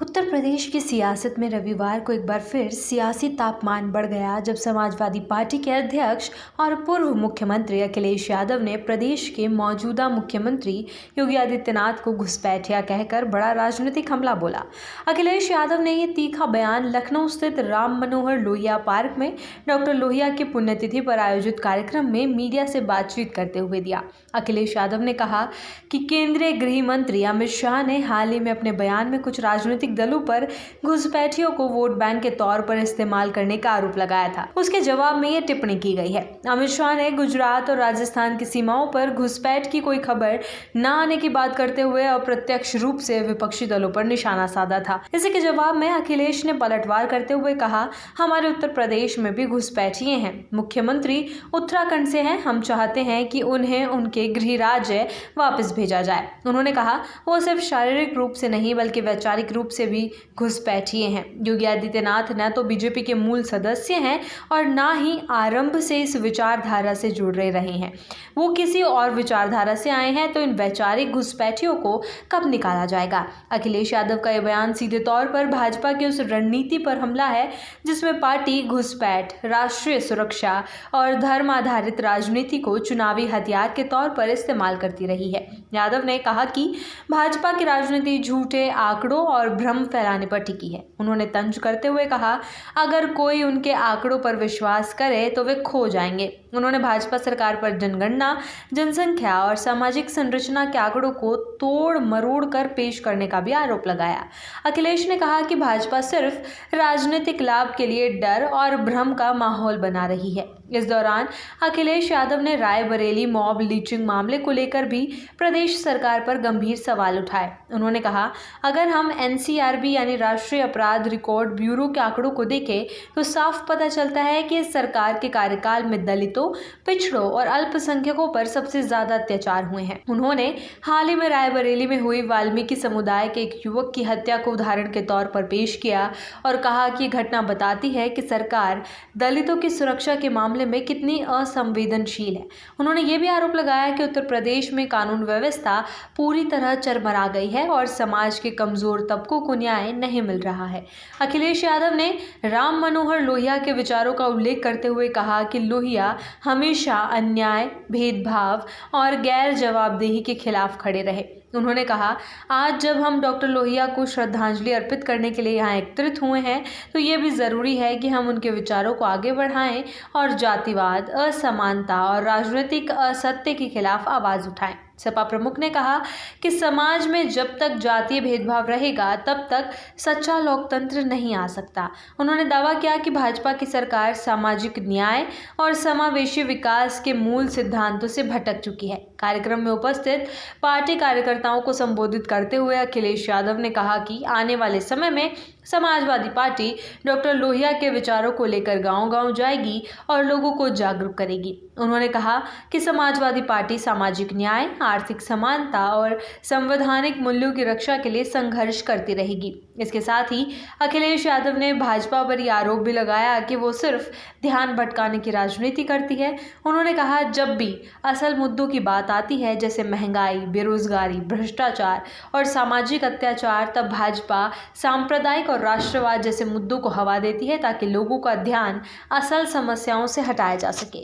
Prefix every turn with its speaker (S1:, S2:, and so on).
S1: उत्तर प्रदेश की सियासत में रविवार को एक बार फिर सियासी तापमान बढ़ गया जब समाजवादी पार्टी के अध्यक्ष और पूर्व मुख्यमंत्री अखिलेश यादव ने प्रदेश के मौजूदा मुख्यमंत्री योगी आदित्यनाथ को घुसपैठिया कहकर बड़ा राजनीतिक हमला बोला। अखिलेश यादव ने ये तीखा बयान लखनऊ स्थित राम मनोहर लोहिया पार्क में डॉक्टर लोहिया की पुण्यतिथि पर आयोजित कार्यक्रम में मीडिया से बातचीत करते हुए दिया। अखिलेश यादव ने कहा कि केंद्रीय गृह मंत्री अमित शाह ने हाल ही में अपने बयान में कुछ राजनीतिक दलों पर घुसपैठियों को वोट बैंक के तौर पर इस्तेमाल करने का आरोप लगाया था। उसके जवाब में ये टिप्पणी की गई है। अमित शाह ने गुजरात और राजस्थान की सीमाओं पर घुसपैठ की कोई खबर न आने की बात करते हुए अप्रत्यक्ष रूप से विपक्षी दलों पर निशाना साधा था। इसी के जवाब में अखिलेश ने पलटवार करते हुए कहा, हमारे उत्तर प्रदेश में भी घुसपैठिए हैं। मुख्यमंत्री उत्तराखंड से हैं। हम चाहते हैं कि उन्हें उनके गृह राज्य वापस भेजा जाए। उन्होंने कहा वो सिर्फ शारीरिक रूप से नहीं बल्कि वैचारिक रूप से भी घुसपैठिए हैं। योगी आदित्यनाथ न तो बीजेपी के मूल सदस्य हैं और न ही आरंभ से इस विचारधारा से जुड़ रहे हैं। वो किसी और विचारधारा से आए हैं, तो इन वैचारिक घुसपैठियों को कब निकाला जाएगा। अखिलेश यादव का यह बयान सीधे तौर पर भाजपा की उस रणनीति पर हमला है जिसमें पार्टी घुसपैठ, राष्ट्रीय सुरक्षा और धर्म आधारित राजनीति को चुनावी हथियार के तौर पर इस्तेमाल करती रही है। यादव ने कहा कि भाजपा की राजनीति झूठे आंकड़ों और भ्रम फैलाने पर टिकी है। उन्होंने तंज करते हुए कहा, अगर कोई उनके आंकड़ों पर विश्वास करे तो वे खो जाएंगे। उन्होंने भाजपा सरकार पर जनगणना, जनसंख्या और सामाजिक संरचना के आंकड़ों को तोड़ मरोड़ कर पेश करने का भी आरोप लगाया। अखिलेश ने कहा कि भाजपा सिर्फ राजनीतिक लाभ के लिए डर और भ्रम का माहौल बना रही है। इस दौरान अखिलेश यादव ने रायबरेली मॉब लिंचिंग मामले को लेकर भी प्रदेश सरकार पर गंभीर सवाल उठाए। उन्होंने कहा, अगर हम एनसीआरबी यानी राष्ट्रीय अपराध रिकॉर्ड ब्यूरो के आंकड़ों को देखें तो साफ पता चलता है कि इस सरकार के कार्यकाल में दलितों, पिछड़ों और अल्पसंख्यकों पर सबसे ज्यादा अत्याचार हुए हैं। उन्होंने हाल ही में रायबरेली में हुई वाल्मीकि समुदाय के एक युवक की हत्या को उदाहरण के तौर पर पेश किया और कहा कि घटना बताती है कि सरकार दलितों की सुरक्षा के मामले में कितनी असंवेदनशील है। उन्होंने ये भी आरोप लगाया कि उत्तर प्रदेश में कानून व्यवस्था पूरी तरह चरमरा गई है और समाज के कमजोर तबकों को न्याय नहीं मिल रहा है। अखिलेश यादव ने राम मनोहर लोहिया के विचारों का उल्लेख करते हुए कहा कि लोहिया हमेशा अन्याय, भेदभाव और गैर जवाबदेही के खिलाफ खड़े रहे। उन्होंने कहा, आज जब हम डॉक्टर लोहिया को श्रद्धांजलि अर्पित करने के लिए यहाँ एकत्रित हुए हैं तो ये भी ज़रूरी है कि हम उनके विचारों को आगे बढ़ाएं और जातिवाद, असमानता और राजनीतिक असत्य के खिलाफ आवाज़ उठाएं। सपा प्रमुख ने कहा कि समाज में जब तक जातीय भेदभाव रहेगा तब तक सच्चा लोकतंत्र नहीं आ सकता। उन्होंने दावा किया कि भाजपा की सरकार सामाजिक न्याय और समावेशी विकास के मूल सिद्धांतों से भटक चुकी है। कार्यक्रम में उपस्थित पार्टी कार्यकर्ताओं को संबोधित करते हुए अखिलेश यादव ने कहा कि आने वाले समय में समाजवादी पार्टी डॉक्टर लोहिया के विचारों को लेकर गांव-गांव जाएगी और लोगों को जागरूक करेगी। उन्होंने कहा कि समाजवादी पार्टी सामाजिक न्याय, आर्थिक समानता और संवैधानिक मूल्यों की रक्षा के लिए संघर्ष करती रहेगी। इसके साथ ही अखिलेश यादव ने भाजपा पर यह आरोप भी लगाया कि वो सिर्फ ध्यान भटकाने की राजनीति करती है। उन्होंने कहा, जब भी असल मुद्दों की बात आती है जैसे महंगाई, बेरोजगारी, भ्रष्टाचार और सामाजिक अत्याचार, तब भाजपा सांप्रदायिक और राष्ट्रवाद जैसे मुद्दों को हवा देती है ताकि लोगों का ध्यान असल समस्याओं से हटाया जा सके।